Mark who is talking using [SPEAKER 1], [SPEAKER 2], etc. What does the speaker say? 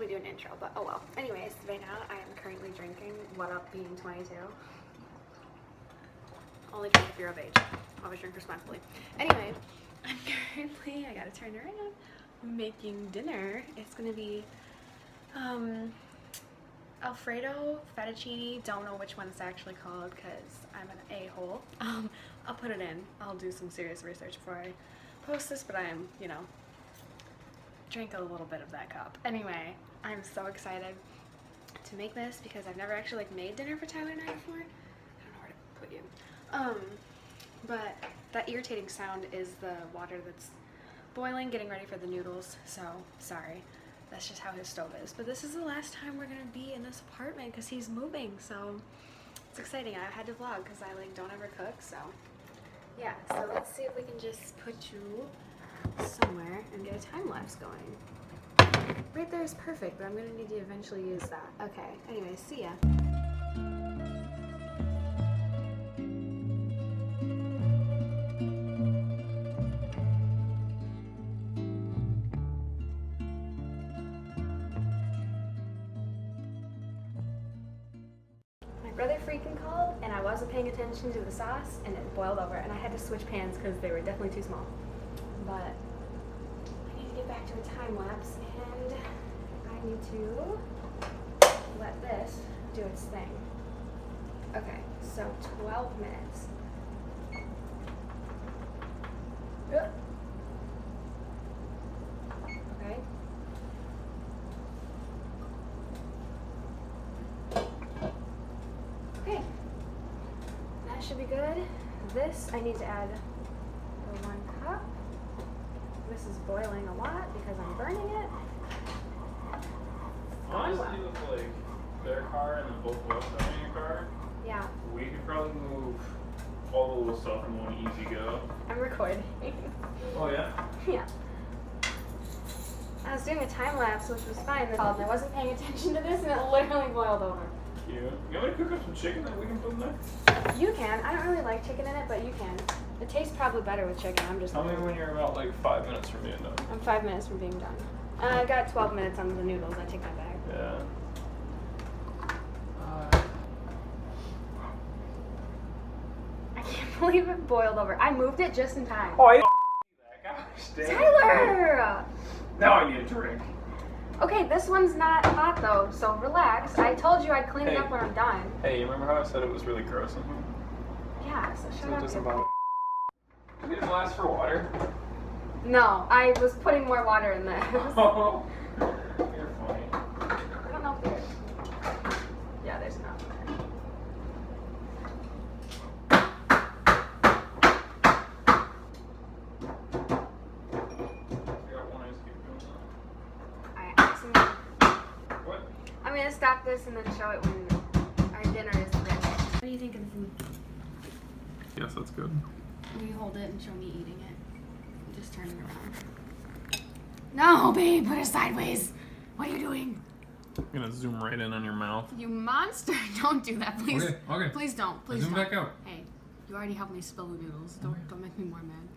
[SPEAKER 1] probably do an intro, but oh well. Anyways, right now I am currently drinking What Up being 22. Only drink if you're of age. Always drink responsibly. Anyway, I'm currently, I gotta turn around, making dinner. It's gonna be Alfredo, fettuccine. Don't know which one it's actually called because I'm an a-hole. I'll put it in. I'll do some serious research before I post this, but I am, you know, drink a little bit of that cup. Anyway, I'm so excited to make this because I've never actually like made dinner for Tyler and I before. I don't know where to put you. But that irritating sound is the water that's boiling, getting ready for the noodles. So sorry, that's just how his stove is. But this is the last time we're gonna be in this apartment because he's moving. So it's exciting. I had to vlog because I like don't ever cook. So yeah. So let's see if we can just put you somewhere and get a time lapse going. Right there is perfect, but I'm gonna need to eventually use that. Okay, anyway, see ya. My brother freaking called and I wasn't paying attention to the sauce and it boiled over and I had to switch pans because they were definitely too small. But I need to get back to a time lapse and I need to let this do its thing. Okay, so 12 minutes. Okay. Okay. That should be good. This I need to add the 1 cup. This is boiling a lot because I'm burning it.
[SPEAKER 2] Honestly, with like their car and then both of us having a car,
[SPEAKER 1] Yeah.
[SPEAKER 2] we could probably move all the little stuff in one easy go.
[SPEAKER 1] I'm recording.
[SPEAKER 2] Oh yeah?
[SPEAKER 1] Yeah. I was doing a time lapse, which was fine. And I wasn't paying attention to this, and it literally boiled over.
[SPEAKER 2] Cute. You want me to cook up some chicken that we can put in there?
[SPEAKER 1] You can. I don't really like chicken in it, but you can. It tastes probably better with chicken. I'm just.
[SPEAKER 2] Tell me when you're about like 5 minutes from being done.
[SPEAKER 1] I'm 5 minutes from being done. I got 12 minutes on the noodles. I take that back.
[SPEAKER 2] Yeah.
[SPEAKER 1] I can't believe it boiled over. I moved it just in time.
[SPEAKER 2] Oh, I that. Gosh, dang.
[SPEAKER 1] Tyler!
[SPEAKER 2] Now I need a drink.
[SPEAKER 1] Okay, this one's not hot though, so relax. I told you I'd clean it up when I'm done.
[SPEAKER 2] Hey, you remember how I said it was really gross in here?
[SPEAKER 1] Yeah, so shut
[SPEAKER 2] So it
[SPEAKER 1] up.
[SPEAKER 2] doesn't bother. Can you get a glass for water?
[SPEAKER 1] No, I was putting more water in this.
[SPEAKER 2] Oh, you're funny.
[SPEAKER 1] I don't know if there's. Yeah, there's enough there.
[SPEAKER 2] I got 1 ice cube.
[SPEAKER 1] Alright, so
[SPEAKER 2] What?
[SPEAKER 1] I'm gonna stop this and then show it when our dinner is ready. What do you think of the food?
[SPEAKER 2] Yes, that's good.
[SPEAKER 1] Will you hold it and show me eating it? Just turn it around. No, babe, put it sideways. What are you doing?
[SPEAKER 2] I'm gonna zoom right in on your mouth.
[SPEAKER 1] You monster! Don't do that, please.
[SPEAKER 3] Okay.
[SPEAKER 1] Please don't. Please
[SPEAKER 3] Zoom
[SPEAKER 1] don't.
[SPEAKER 3] back out.
[SPEAKER 1] Hey, you already helped me spill the noodles. Don't make me more mad.